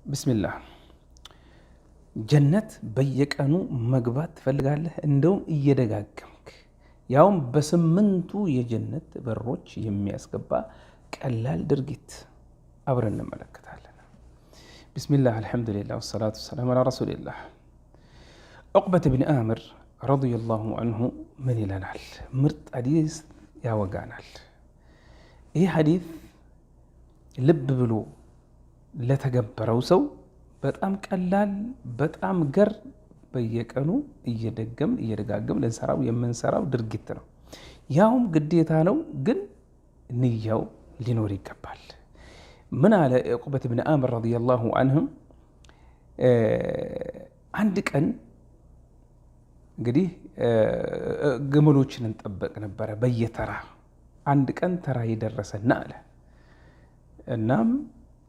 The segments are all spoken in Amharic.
ቢስሚላህ ጀነት በየቀኑ መግባት ትፈልጋለህ? እንደውም እየደጋገምክ ያውም በስምንቱ የጀነት በሮች የሚያስገባ ቀላል ድርጊት አብረን እንመለከታለን። ቢስሚላህ አልሐምዱሊላህ ወሰላቱ ወሰላሙ ዐላ ረሱሊላህ። ዑቅበት ብን አምር ረዲየላሁ አንሁ ምን ይለናል? ምርጥ ሐዲስ ያወጋናል። ይህ ሐዲስ ልብ ብሎ ለተገበረው ሰው በጣም ቀላል በጣም ገር በየቀኑ እየደጋገም ልንሰራው የምንሰራው ድርጊት ነው። ያውም ግዴታ ነው፣ ግን ንያው ሊኖር ይገባል። ምን አለ ዑቅበት ብን አምር ረዲየላሁ አንሁ፣ አንድ ቀን እንግዲህ ግመሎችን እንጠበቅ ነበረ በየተራ። አንድ ቀን ተራ የደረሰና አለ እናም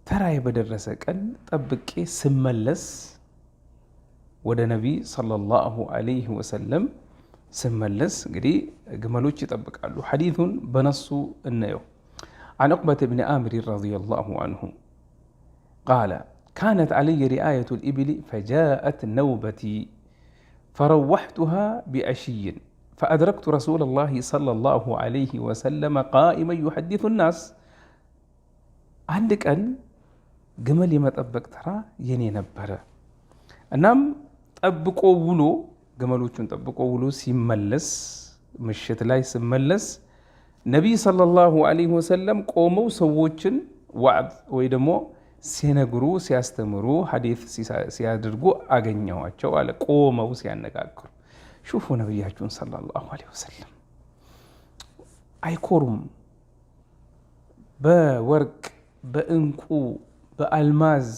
ተራዬ በደረሰ ቀን ጠብቄ ስመለስ ወደ ነቢይ ሰለላሁ ዐለይሂ ወሰለም ስመለስ እንግዲህ ግመሎች ይጠብቃሉ። ሐዲቱን በነሱ እናየው። عن عقبة بن عامر رضي الله عنه قال كانت علي رعاية الإبل فجاءت نوبتي فروحتها بعشي فأدركت رسول الله صلى الله عليه وسلم قائما يحدث الناس. አንድ ቀን ግመል የመጠበቅ ተራ የኔ ነበረ። እናም ጠብቆ ውሎ ግመሎቹን ጠብቆ ውሎ ሲመለስ ምሽት ላይ ሲመለስ ነቢይ ሰለላሁ ዐለይሂ ወሰለም ቆመው ሰዎችን ዋዕዝ ወይ ደግሞ ሲነግሩ ሲያስተምሩ ሐዲስ ሲያደርጉ አገኘዋቸው አለ። ቆመው ሲያነጋግሩ ሹፉ ነቢያችሁን ሰለላሁ ዐለይሂ ወሰለም አይኮሩም። በወርቅ በእንቁ በአልማዝ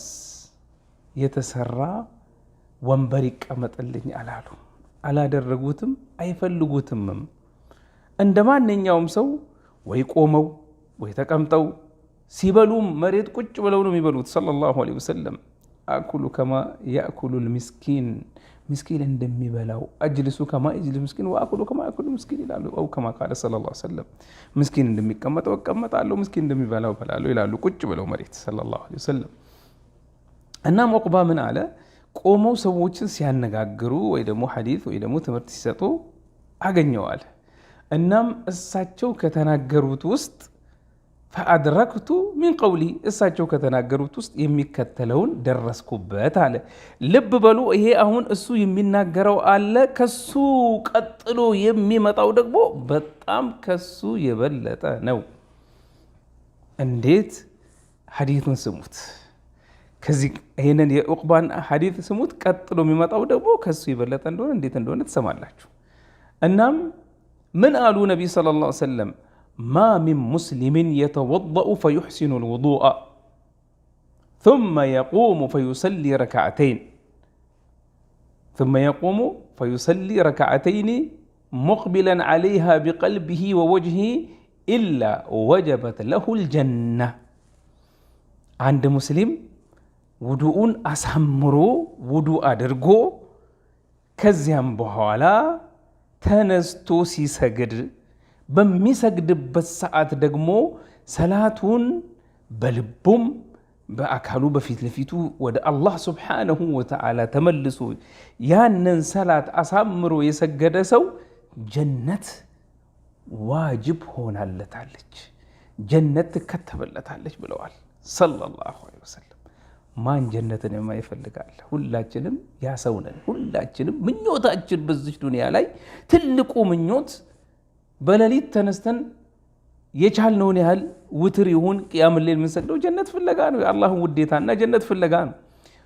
የተሰራ ወንበር ይቀመጥልኝ አላሉ። አላደረጉትም፣ አይፈልጉትምም። እንደ ማንኛውም ሰው ወይ ቆመው ወይ ተቀምጠው፣ ሲበሉም መሬት ቁጭ ብለው ነው የሚበሉት። ሰለላሁ ዐለይሂ ወሰለም አኩሉ ከማ ያእኩሉ ልምስኪን፣ ምስኪን እንደሚበላው አጅልሱ ከማ ይጅልሱ ምስኪን ወአኩሉ ከማ ያእኩሉ ምስኪን ይላሉ። አው ከማ ቃለ ሰለላሁ ዐለይሂ ወሰለም ምስኪን እንደሚቀመጠው እቀመጣለሁ፣ ምስኪን እንደሚበላው እበላለሁ ይላሉ ቁጭ ብለው መሬት ሰለላሁ ዐለይሂ ወሰለም። እናም ዑቅባ ምን አለ? ቆመው ሰዎችን ሲያነጋግሩ ወይ ደግሞ ሐዲስ ወይ ደግሞ ትምህርት ሲሰጡ አገኘዋል። እናም እሳቸው ከተናገሩት ውስጥ ፈአድረክቱ ሚን ቀውሊ፣ እሳቸው ከተናገሩት ውስጥ የሚከተለውን ደረስኩበት አለ። ልብ በሉ፣ ይሄ አሁን እሱ የሚናገረው አለ፣ ከሱ ቀጥሎ የሚመጣው ደግሞ በጣም ከሱ የበለጠ ነው። እንዴት? ሐዲቱን ስሙት። ከዚህ ይሄንን የዑቅባን ሐዲት ስሙት። ቀጥሎ የሚመጣው ደግሞ ከሱ የበለጠ እንደሆነ እንዴት እንደሆነ ትሰማላችሁ። እናም ምን አሉ ነቢይ ሰለላሁ ዐለይሂ ወሰለም? ማ ሚን ሙስሊሚን የተወደኡ ፈዩሕሲኑ ልውዱአ ثመ የቁሙ ፈዩሰሊ ረክዓተይን ሙቅቢለን ዐለይሃ ቢቀልቢሂ ወወጅሂ ኢላ ወጀበት ለሁ ልጀና። አንድ ሙስሊም ውዱኡን አሳምሮ ውዱ አድርጎ ከዚያም በኋላ ተነስቶ ሲሰግድ በሚሰግድበት ሰዓት ደግሞ ሰላቱን በልቡም በአካሉ በፊት ለፊቱ ወደ አላህ ሱብሓነሁ ወተዓላ ተመልሶ ያንን ሰላት አሳምሮ የሰገደ ሰው ጀነት ዋጅብ ሆናለታለች፣ ጀነት ትከተበለታለች ብለዋል ሰለላሁ ዐለይሂ ወሰለም። ማን ጀነትን የማይፈልጋል? ሁላችንም ያሰውነን። ሁላችንም ምኞታችን በዚች ዱንያ ላይ ትልቁ ምኞት በሌሊት ተነስተን የቻልነውን ያህል ውትር ይሁን ቅያም ሌል የምንሰግደው ጀነት ፍለጋ ነው። የአላህን ውዴታና ጀነት ፍለጋ ነው።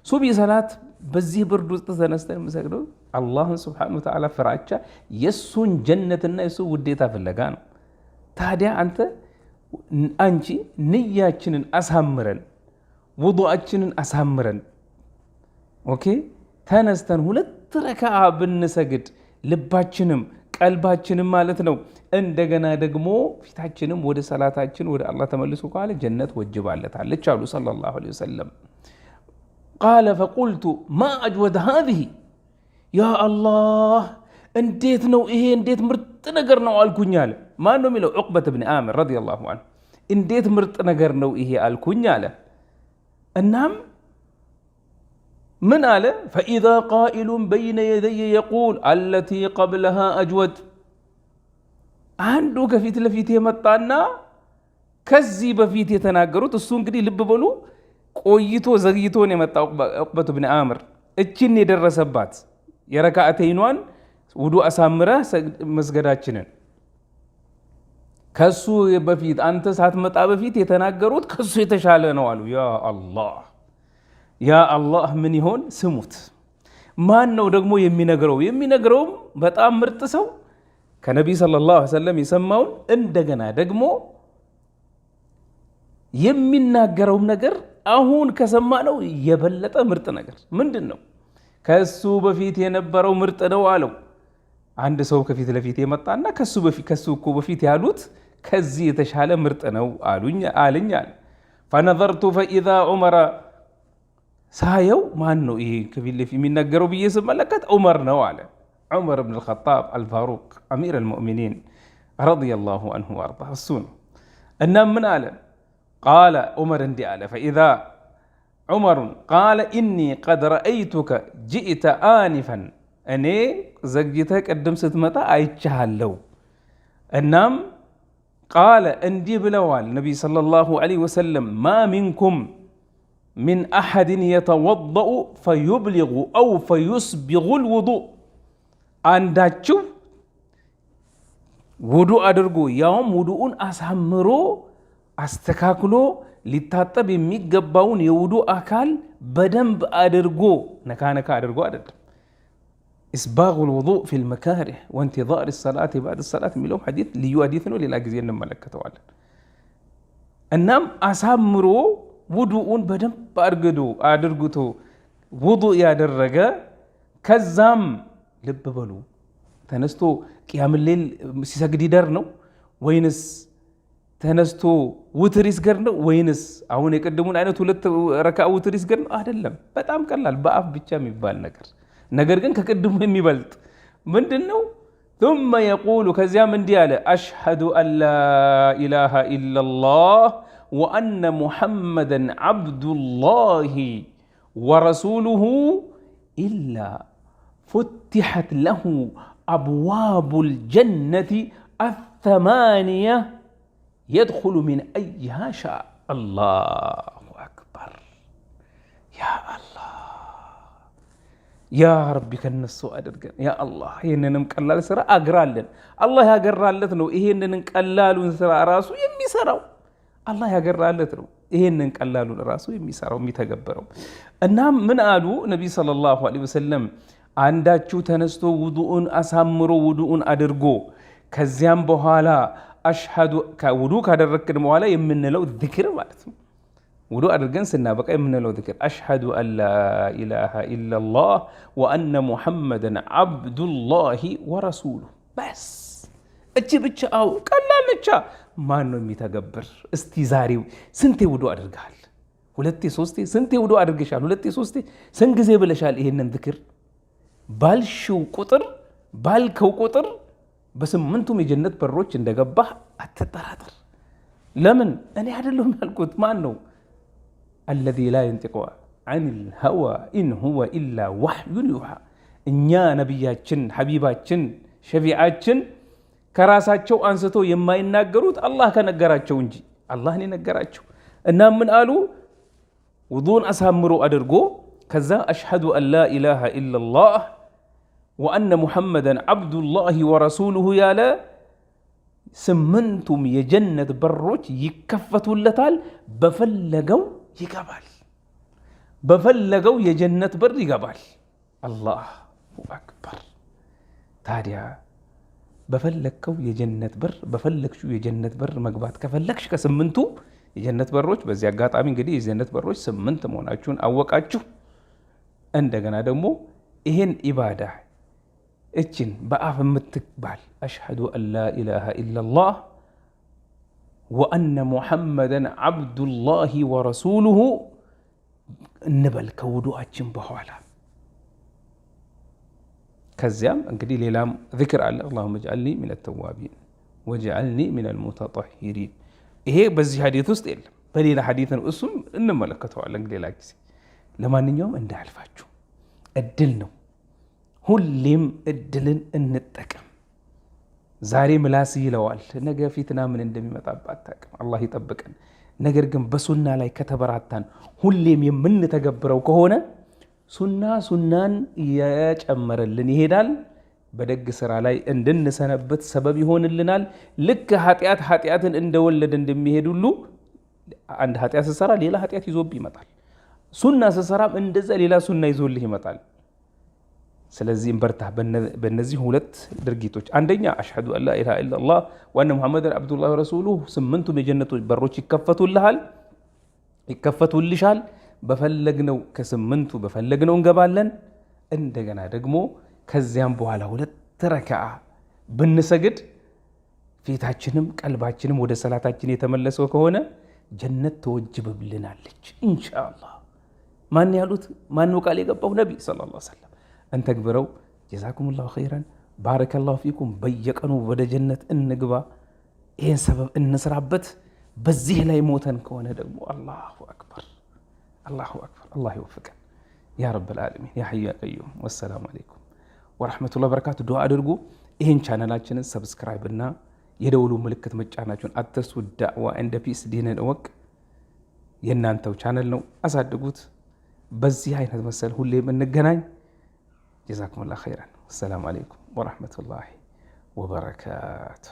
ሱቢ ሰላት በዚህ ብርድ ውስጥ ተነስተን የምንሰግደው አላህን ሱብሓነሁ ወተዓላ ፍራቻ፣ የሱን ጀነትና የሱን ውዴታ ፍለጋ ነው። ታዲያ አንቺ ንያችንን አሳምረን ውዱአችንን አሳምረን ተነስተን ሁለት ረክዓ ብንሰግድ ልባችንም ቀልባችንም ማለት ነው እንደገና ደግሞ ፊታችንም ወደ ሰላታችን ወደ አላህ ተመልሶ ካለ ጀነት ወጅባለታለች አሉ ሰለላሁ ዐለይሂ ወሰለም። ቃለ ፈቁልቱ ማ አጅወደ ሃዚህ፣ ያ አላህ እንዴት ነው ይሄ? እንዴት ምርጥ ነገር ነው አልኩኝ አለ። ማን ነው የሚለው? ዑቅበት ብን አምር ረዲየላሁ ዐንሁ። እንዴት ምርጥ ነገር ነው ይሄ አልኩኝ አለ። እናም ምን አለ? ፈኢዛ ቃኢሉን በይነ የደየ የቁል አለቲ ቀብለሃ አጅወድ። አንዱ ከፊት ለፊት የመጣና ከዚህ በፊት የተናገሩት እሱ እንግዲህ ልብ በሉ ቆይቶ ዘግይቶን የመጣው ዑቅበቱ ብን አምር እችን የደረሰባት የረካዓተይኗን ውዱ አሳምረ መስገዳችንን ከሱ በፊት አንተ ሳትመጣ በፊት የተናገሩት ከሱ የተሻለ ነው አሉ። ያ አላህ ምን ይሆን ስሙት። ማን ነው ደግሞ የሚነግረው? የሚነግረውም በጣም ምርጥ ሰው ከነቢይ ሰለላሁ ዐለይሂ ወሰለም የሰማውን እንደገና ደግሞ የሚናገረውም ነገር አሁን ከሰማነው የበለጠ ምርጥ ነገር ምንድን ነው? ከሱ በፊት የነበረው ምርጥ ነው አለው። አንድ ሰው ከፊት ለፊት የመጣና ከሱ እኮ በፊት ያሉት ከዚህ የተሻለ ምርጥ ነው አለኝ አለ። ፈነዘርቱ ፈኢዛ ዑመረ ሳየው ማን ነው ይሄ ከፊት ለፊት የሚናገረው ብዬ ስመለከት ዑመር ነው አለ። ዑመር ብን አልኸጣብ አልፋሩቅ አሚር አልሙእሚኒን ረዲየላሁ አንሁ ወአርዳ እሱ ነው። እና ምን አለ? ቃለ ዑመር እንዲህ አለ ፈኢዛ ዑመሩን ቃለ ኢኒ ቀድ ረአይቱከ ጅእተ አኒፈን እኔ ዘግይተህ ቅድም ስትመጣ አይቻለሁ። እናም ቃለ እንዲህ ብለዋል ነቢይ ሰለላሁ ዐለይሂ ወሰለም ማ ሚንኩም ሚን አሐድን የተወደኡ ፈዩብሊጉ አው ፈዩስቢጉል ውዱእ አንዳችሁ ውዱእ አድርጎ ያውም ውዱኡን አሳምሮ አስተካክሎ ሊታጠብ የሚገባውን የውዱእ አካል በደንብ አድርጎ ነካ አድርጎ አይደለም። ኢስባጉል ውዱእ ፊል መካሪህ ወንቲዛር ሰላት ባዕድ ሰላት የሚለው ሐዲት ልዩ ሐዲት ነው። ሌላ ጊዜ እንመለከተዋለን። እናም አሳምሮ ውዱኡን በደንብ አድርግቶ ውዱእ ያደረገ ከዛም ልብ በሉ ተነስቶ ቂያም ሌል ሲሰግድ ይደር ነው ወይንስ ተነስቶ ውትር ይስገድ ነው ወይንስ አሁን የቀደሙን አይነት ሁለት ረካዓ ውትር ይስገድ ነው? አይደለም። በጣም ቀላል በአፍ ብቻ የሚባል ነገር ግን ከቅድሙ የሚበልጥ ምንድን ነው? ثم يقول ከዚያም እንዲህ አለ አሽሀዱ አን ላ ኢላሃ ኢለላህ ወአነ ሙሐመደን ዓብዱላሂ ወረሱሉሁ ኢላ ፉቲሐት ለሁ አብዋቡል ጀነቲ አተማንያ የድኹሉ ሚን አይሃ ሻእ። አላሁ አክበር። ያ አላህ ያ ረቢ ከነሱ አድርገን። ያ አላህ ይህንንም ቀላል ስራ አግራለን። አላህ ያገራለት ነው። ይሄንን ቀላሉን ስራ ራሱ የሚሰራው አላህ ያገራለት ነው። ይሄንን ቀላሉን ራሱ የሚሰራው የሚተገበረው። እናም ምን አሉ ነቢይ ሰለላሁ ዐለይሂ ወሰለም አንዳችሁ ተነስቶ ውዱኡን አሳምሮ ውዱኡን አድርጎ ከዚያም በኋላ አሽሀዱ ውዱእ ካደረግን በኋላ የምንለው ዚክር ማለት ነው። ውዱእ አድርገን ስናበቃ የምንለው ዚክር አሽሀዱ አን ላ ኢላሃ ኢለላህ ወአነ ሙሐመደን ዓብዱላሂ ወረሱሉሁ። በስ እቺ ብቻ አው ቀላል ነቻ። ማን ነው የሚተገብር? እስቲ ዛሬው ስንቴ ውዱእ አድርገሃል? ሁለቴ ሶስቴ? ስንቴ ውዱእ አድርገሻል? ሁለቴ ሶስቴ? ስንት ጊዜ ብለሻል ይሄንን ዚክር? ባልሽው ቁጥር ባልከው ቁጥር በስምንቱም የጀነት በሮች እንደገባህ አትጠራጠር። ለምን እኔ አይደለሁም ያልኩት? ማን ነው? አለዚ ላ የንጢቁ ዐኒል ሀዋ ኢን ሁወ ኢላ ወሕዩን ዩሃ። እኛ ነቢያችን፣ ሐቢባችን፣ ሸፊዓችን ከራሳቸው አንስቶ የማይናገሩት አላህ ከነገራቸው እንጂ አላህ ነው የነገራቸው። እና ምን አሉ? ውዱእን አሳምሮ አድርጎ ከዛ አሽሀዱ አን ላ ኢላሃ ኢለላህ ወአነ ሙሐመደን ዓብዱላሂ ወረሱሉሁ ያለ ስምንቱም የጀነት በሮች ይከፈቱለታል። በፈለገው ይገባል። በፈለገው የጀነት በር ይገባል። አላሁ አክበር። ታዲያ በፈለግከው የጀነት በር በፈለግሽው የጀነት በር መግባት ከፈለግሽ ከስምንቱ የጀነት በሮች፣ በዚህ አጋጣሚ እንግዲህ የጀነት በሮች ስምንት መሆናችሁን አወቃችሁ። እንደገና ደግሞ ይሄን ኢባዳ እችን በአፍ የምትባል አሽሀዱ አን ላ ኢላሃ ኢለላህ ወአነ ሙሐመደን ዓብዱላሂ ወረሱሉሁ እንበል ከውዱአችን በኋላ። ከዚያም እንግዲህ ሌላም ዚክር አለ። አላሁመ ጅዐልኒ ሚነ ተዋቢን ወጅዐልኒ ሚነል ሙተጠሂሪን። ይሄ በዚህ ሐዲት ውስጥ የለም፣ በሌላ ሐዲት ነው። እሱም እንመለከተዋለን ሌላ ጊዜ። ለማንኛውም እንዳያልፋችሁ እድል ነው። ሁሌም እድልን እንጠቀም። ዛሬ ምላስ ይለዋል፣ ነገ ፊትና ምን እንደሚመጣባት አታውቅም። አላህ ይጠብቀን። ነገር ግን በሱና ላይ ከተበራታን ሁሌም የምንተገብረው ከሆነ ሱናን እየጨመረልን ይሄዳል። በደግ ስራ ላይ እንድንሰነበት ሰበብ ይሆንልናል። ልክ ኃጢአትን እንደወለደ እንደሚሄድ ሁሉ አንድ ኃጢአት ስሰራ ሌላ ኃጢአት ይዞብህ ይመጣል። ሱና ስሰራም እንደዛ ሌላ ሱና ይዞልህ ይመጣል። ስለዚህ እንበርታ በእነዚህ ሁለት ድርጊቶች። አንደኛ አሽሀዱ አን ላ ኢላሃ ኢለላህ ወአነ ሙሐመድን አብዱላህ ወረሱሉሁ፣ 8ቱም የጀነቶች በሮች ይከፈቱልሻል። በፈለግነው ከ8ቱ በፈለግነው እንገባለን። እንደገና ደግሞ ከዚያም በኋላ 2 ረክዓ ብንሰግድ ፊታችንም ቀልባችንም ወደ ሰላታችን የተመለሰው ከሆነ ጀነት ተወጅብልናለች ኢንሻአላህ። ማን ያሉት? ማን ቃል የገባው? ነቢ ሰለላሁ ዐለይሂ ወሰለም። እንተግብረው። ጀዛኩሙላሁ ኸይረን ባረከላሁ ፊኩም። በየቀኑ ወደ ጀነት እንግባ። ይህን ሰበብ እንስራበት። በዚህ ላይ ሞተን ከሆነ ደግሞ አላሁ አክበር፣ አላሁ አክበር። አላህ ይወፍቀን ያ ረብል ዓለሚን ያ ሐዩ ያ ቀዩም። ወሰላሙ አለይኩም ወረሕመቱላሂ ወበረካቱ። ዱዓ አድርጉ። ይህን ቻናላችንን ሰብስክራይብ እና የደውሉ ምልክት መጫናችሁን አትርሱ። ዳዕዋ ኤንድ ፒስ ዲንን እወቅ የእናንተው ቻናል ነው። አሳድጉት። በዚህ አይነት መሰል ሁሌም እንገናኝ። ጀዛኩሙላሁ ኸይረን። ወሰላሙ አለይኩም ወረሕመቱላሂ ወበረካቱ።